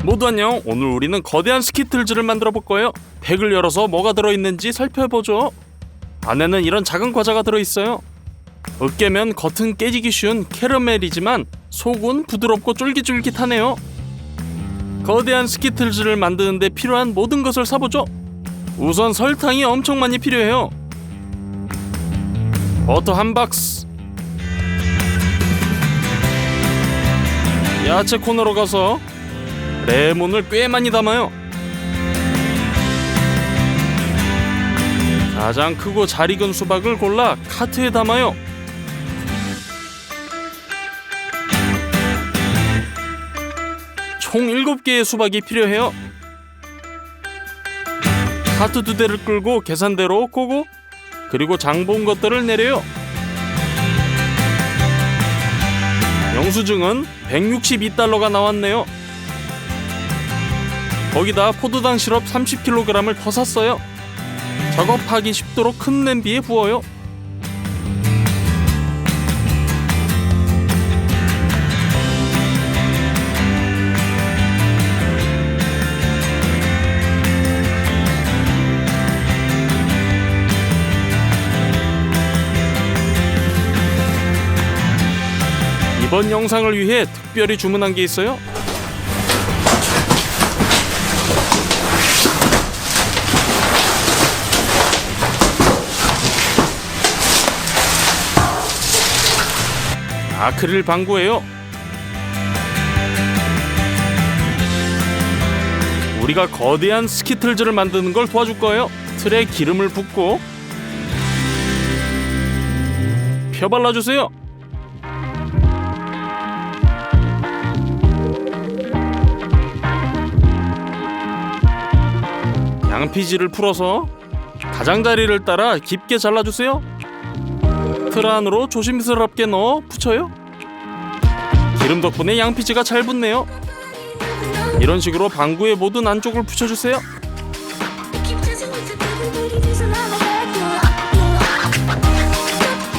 모두 안녕. 오늘 우리는 거대한 스키틀즈를 만들어 볼 거예요. 팩을 열어서 뭐가 들어있는지 살펴보죠. 안에는 이런 작은 과자가 들어있어요. 으깨면 겉은 깨지기 쉬운 캐러멜이지만 속은 부드럽고 쫄깃쫄깃하네요. 거대한 스키틀즈를 만드는데 필요한 모든 것을 사보죠. 우선 설탕이 엄청 많이 필요해요. 버터 한 박스, 야채 코너로 가서 레몬을 꽤 많이 담아요. 가장 크고 잘 익은 수박을 골라 카트에 담아요. 총 7개의 수박이 필요해요. 카트 2대를 끌고 계산대로 꼬고 그리고 장본 것들을 내려요. 영수증은 162달러가 나왔네요. 거기다 포도당 시럽 30kg을 더 샀어요. 작업하기 쉽도록 큰 냄비에 부어요. 이번 영상을 위해 특별히 주문한 게 있어요. 아크릴 방구예요. 우리가 거대한 스키틀즈를 만드는 걸 도와줄 거예요. 틀에 기름을 붓고 펴 발라주세요. 양피지를 풀어서 가장자리를 따라 깊게 잘라주세요. 틀 안으로 조심스럽게 넣어 붙여요. 기름 덕분에 양피지가 잘 붙네요. 이런 식으로 방구의 모든 안쪽을 붙여주세요.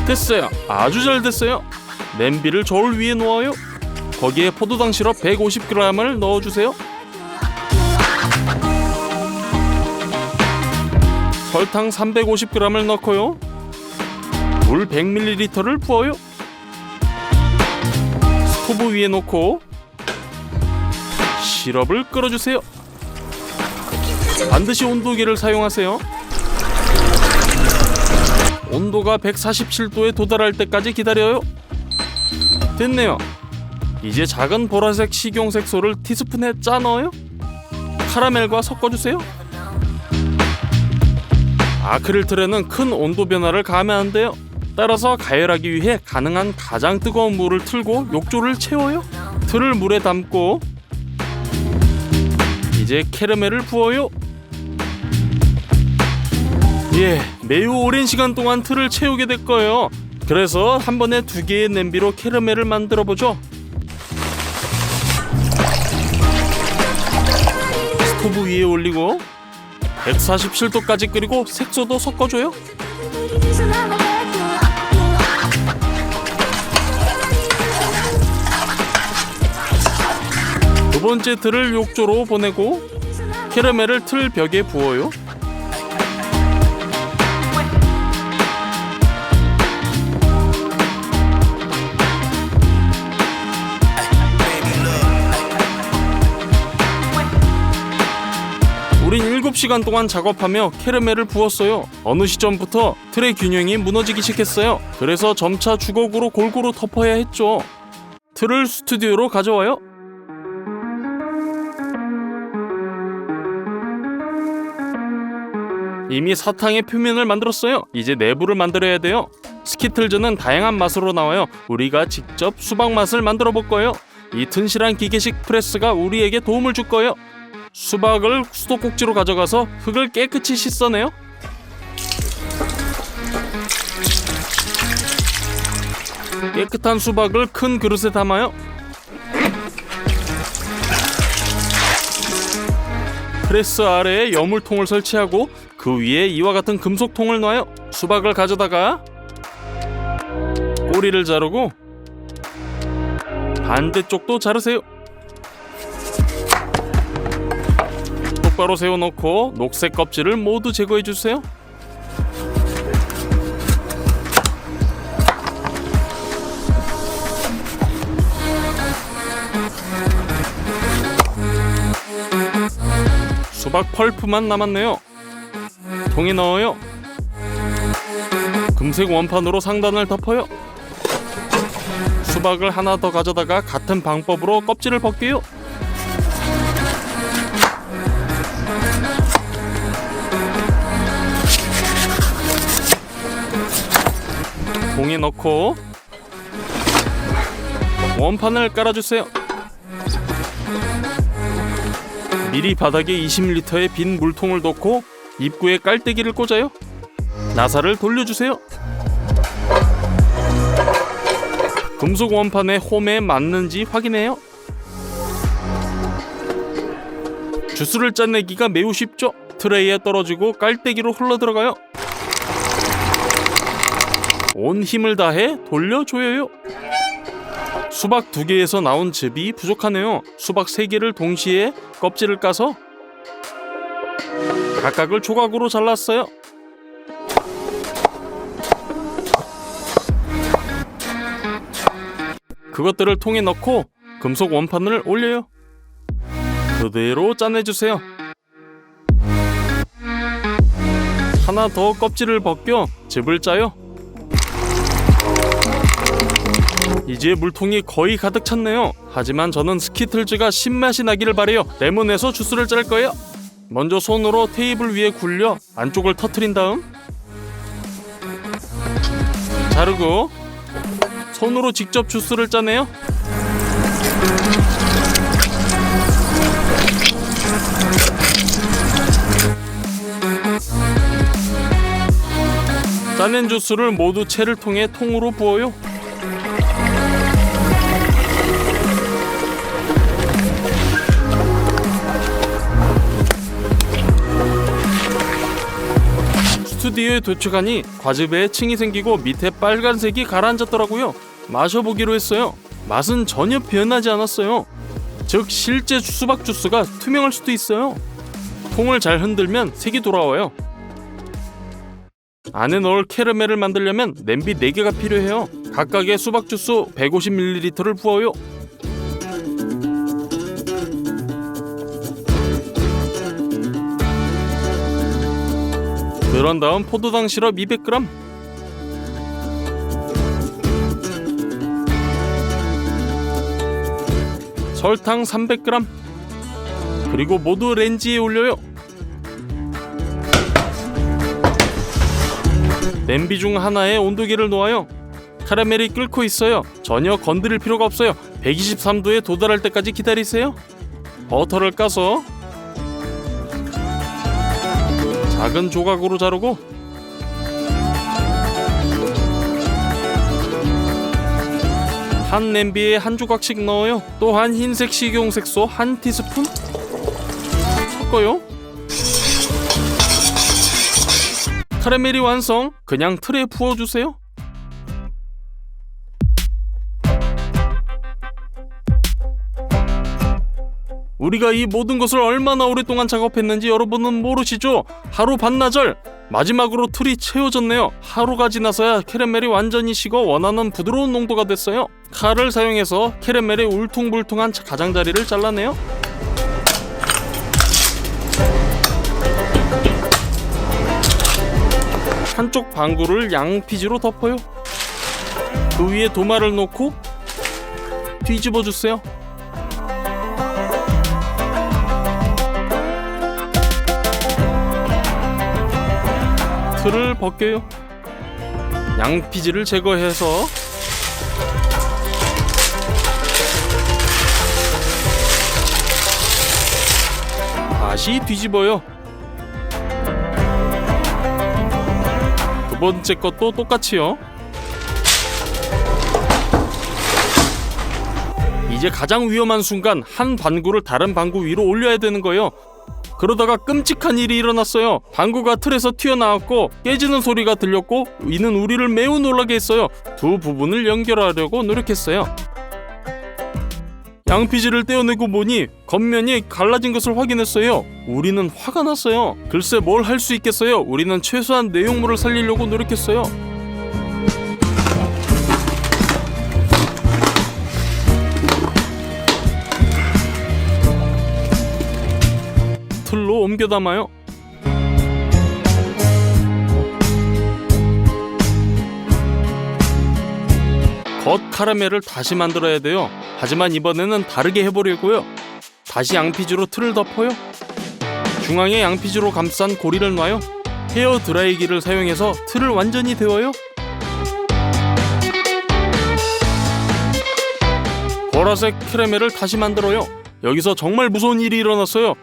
됐어요. 아주 잘 됐어요. 냄비를 저울 위에 놓아요. 거기에 포도당 시럽 150g을 넣어주세요. 설탕 350g을 넣고요. 물 100ml를 부어요. 스토브 위에 놓고 시럽을 끓여주세요. 반드시 온도계를 사용하세요. 온도가 147도에 도달할 때까지 기다려요. 됐네요. 이제 작은 보라색 식용색소를 티스푼에 짜 넣어요. 카라멜과 섞어주세요. 아크릴 틀에는 큰 온도 변화를 가하면 안 돼요. 따라서 가열하기 위해 가능한 가장 뜨거운 물을 틀고 욕조를 채워요. 틀을 물에 담고 이제 캐러멜을 부어요. 매우 오랜 시간 동안 틀을 채우게 될 거예요. 그래서 한 번에 2개의 냄비로 캐러멜을 만들어 보죠. 스토브 위에 올리고 147도까지 끓이고 색소도 섞어줘요. 두 번째 틀을 욕조로 보내고 캐러멜을 틀 벽에 부어요. 우린 7시간 동안 작업하며 캐러멜을 부었어요. 어느 시점부터 틀의 균형이 무너지기 시작했어요. 그래서 점차 주걱으로 골고루 덮어야 했죠. 틀을 스튜디오로 가져와요. 이미 사탕의 표면을 만들었어요. 이제 내부를 만들어야 돼요. 스키틀즈는 다양한 맛으로 나와요. 우리가 직접 수박 맛을 만들어 볼 거예요. 이 튼실한 기계식 프레스가 우리에게 도움을 줄 거예요. 수박을 수도꼭지로 가져가서 흙을 깨끗이 씻어내요. 깨끗한 수박을 큰 그릇에 담아요. 프레스 아래에 여물통을 설치하고 그 위에 이와 같은 금속통을 놔요. 수박을 가져다가 꼬리를 자르고 반대쪽도 자르세요. 똑바로 세워놓고 녹색 껍질을 모두 제거해주세요. 수박 펄프만 남았네요. 통에 넣어요. 금색 원판으로 상단을 덮어요. 수박을 하나 더 가져다가 같은 방법으로 껍질을 벗겨요. 통에 넣고 원판을 깔아주세요. 미리 바닥에 20리터의 빈 물통을 놓고 입구에 깔때기를 꽂아요. 나사를 돌려주세요. 금속 원판의 홈에 맞는지 확인해요. 주스를 짜내기가 매우 쉽죠. 트레이에 떨어지고 깔때기로 흘러들어가요. 온 힘을 다해 돌려줘요. 수박 2개에서 나온 즙이 부족하네요. 수박 3개를 동시에 껍질을 까서 각각을 조각으로 잘랐어요. 그것들을 통에 넣고 금속 원판을 올려요. 그대로 짜내주세요. 하나 더 껍질을 벗겨 즙을 짜요. 이제 물통이 거의 가득 찼네요. 하지만 저는 스키틀즈가 신맛이 나기를 바래요. 레몬에서 주스를 짤 거예요. 먼저 손으로 테이블 위에 굴려 안쪽을 터트린 다음 자르고 손으로 직접 주스를 짜내요. 짜낸 주스를 모두 채를 통해 통으로 부어요. 스튜디오에 도착하니 과즙에 층이 생기고 밑에 빨간색이 가라앉았더라고요. 마셔보기로 했어요. 맛은 전혀 변하지 않았어요. 즉 실제 수박 주스가 투명할 수도 있어요. 통을 잘 흔들면 색이 돌아와요. 안에 넣을 캐러멜을 만들려면 냄비 4개가 필요해요. 각각의 수박 주스 150ml를 부어요. 그런 다음 포도당 시럽 200g, 설탕 300g, 그리고 모두 렌지에 올려요. 냄비 중 하나에 온도계를 놓아요. 카라멜이 끓고 있어요. 전혀 건드릴 필요가 없어요. 123도에 도달할 때까지 기다리세요. 버터를 까서 작은 조각으로 자르고 한 냄비에 한 조각씩 넣어요. 또한 흰색 식용색소 1티스푼 섞어요. 카라멜이 완성. 그냥 틀에 부어주세요. 우리가 이 모든 것을 얼마나 오랫동안 작업했는지 여러분은 모르시죠? 하루 반나절. 마지막으로 틀이 채워졌네요. 하루가 지나서야 캐러멜이 완전히 식어 원하는 부드러운 농도가 됐어요. 칼을 사용해서 캐러멜의 울퉁불퉁한 가장자리를 잘라내요. 한쪽 방구를 양피지로 덮어요. 그 위에 도마를 놓고 뒤집어 주세요. 틀을 벗겨요. 양피지를 제거해서 다시 뒤집어요. 두 번째 것도 똑같이요. 이제 가장 위험한 순간 한 방구를 다른 방구 위로 올려야 되는 거예요. 그러다가 끔찍한 일이 일어났어요. 방구가 틀에서 튀어나왔고 깨지는 소리가 들렸고 이는 우리를 매우 놀라게 했어요. 두 부분을 연결하려고 노력했어요. 양피지를 떼어내고 보니 겉면이 갈라진 것을 확인했어요. 우리는 화가 났어요. 글쎄 뭘 할 수 있겠어요. 우리는 최소한 내용물을 살리려고 노력했어요. 틀로 옮겨 담아요. 겉 카라멜을 다시 만들어야 돼요. 하지만 이번에는 다르게 해보려고요. 다시 양피지로 틀을 덮어요. 중앙에 양피지로 감싼 고리를 놔요. 헤어 드라이기를 사용해서 틀을 완전히 데워요. 보라색 캐러멜을 다시 만들어요. 여기서 정말 무서운 일이 일어났어요.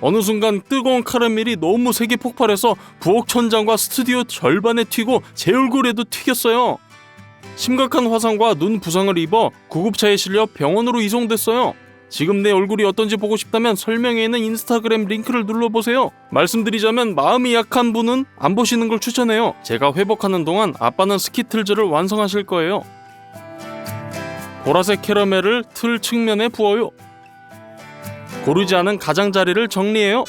어느 순간 뜨거운 카라멜이 너무 세게 폭발해서 부엌 천장과 스튜디오 절반에 튀고 제 얼굴에도 튀겼어요. 심각한 화상과 눈 부상을 입어 구급차에 실려 병원으로 이송됐어요. 지금 내 얼굴이 어떤지 보고 싶다면 설명에 있는 인스타그램 링크를 눌러보세요. 말씀드리자면 마음이 약한 분은 안 보시는 걸 추천해요. 제가 회복하는 동안 아빠는 스키틀즈를 완성하실 거예요. 보라색 캐러멜을 틀 측면에 부어요. 고르지 않은 가장자리를 정리해요.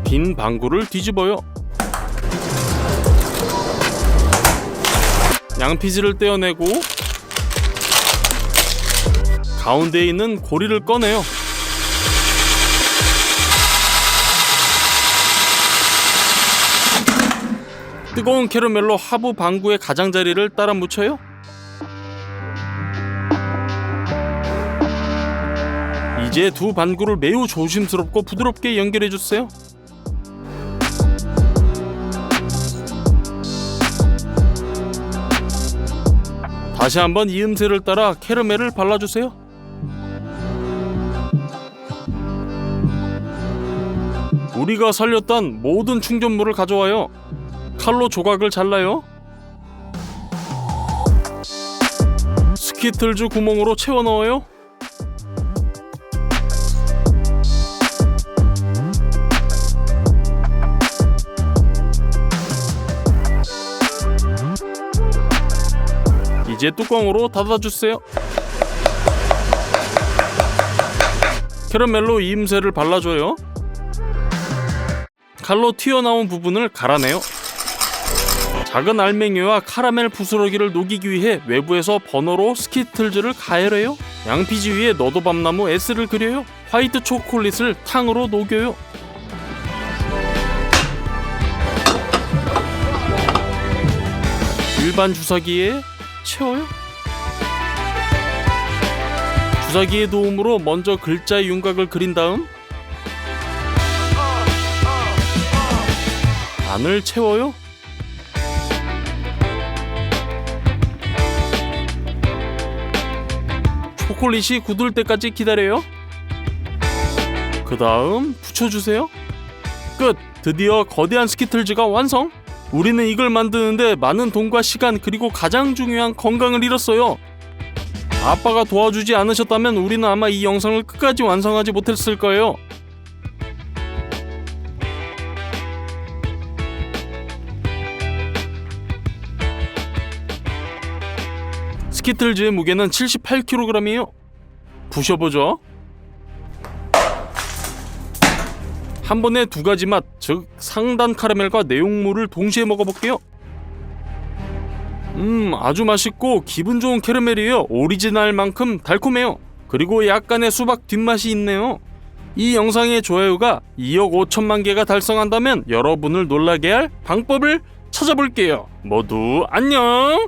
빈 방구를 뒤집어요. 양피지를 떼어내고 가운데에 있는 고리를 꺼내요. 뜨거운 캐러멜로 하부 방구의 가장자리를 따라 묻혀요. 이제 두 방구를 매우 조심스럽고 부드럽게 연결해주세요. 다시 한번 이음새를 따라 캐러멜을 발라주세요. 우리가 살렸던 모든 충전물을 가져와요. 칼로 조각을 잘라요. 스키틀즈 구멍으로 채워 넣어요. 이제 뚜껑으로 닫아주세요. 캐러멜로 이음새를 발라줘요. 칼로 튀어나온 부분을 갈아내요. 작은 알맹이와 카라멜 부스러기를 녹이기 위해 외부에서 버너로 스키틀즈를 가열해요. 양피지 위에 너도밤나무 S를 그려요. 화이트 초콜릿을 탕으로 녹여요. 일반 주사기에 채워요. 주사기의 도움으로 먼저 글자의 윤곽을 그린 다음 안을 채워요. 초콜릿이 굳을 때까지 기다려요. 그 다음 붙여주세요. 끝! 드디어 거대한 스키틀즈가 완성! 우리는 이걸 만드는데 많은 돈과 시간 그리고 가장 중요한 건강을 잃었어요. 아빠가 도와주지 않으셨다면 우리는 아마 이 영상을 끝까지 완성하지 못했을 거예요. 스키틀즈의 무게는 78kg이에요. 부셔보죠. 한 번에 두 가지 맛, 즉 상단 카라멜과 내용물을 동시에 먹어볼게요. 아주 맛있고 기분 좋은 캐러멜이에요. 오리지널만큼 달콤해요. 그리고 약간의 수박 뒷맛이 있네요. 이 영상의 좋아요가 2억 5천만 개가 달성한다면 여러분을 놀라게 할 방법을 찾아볼게요. 모두 안녕!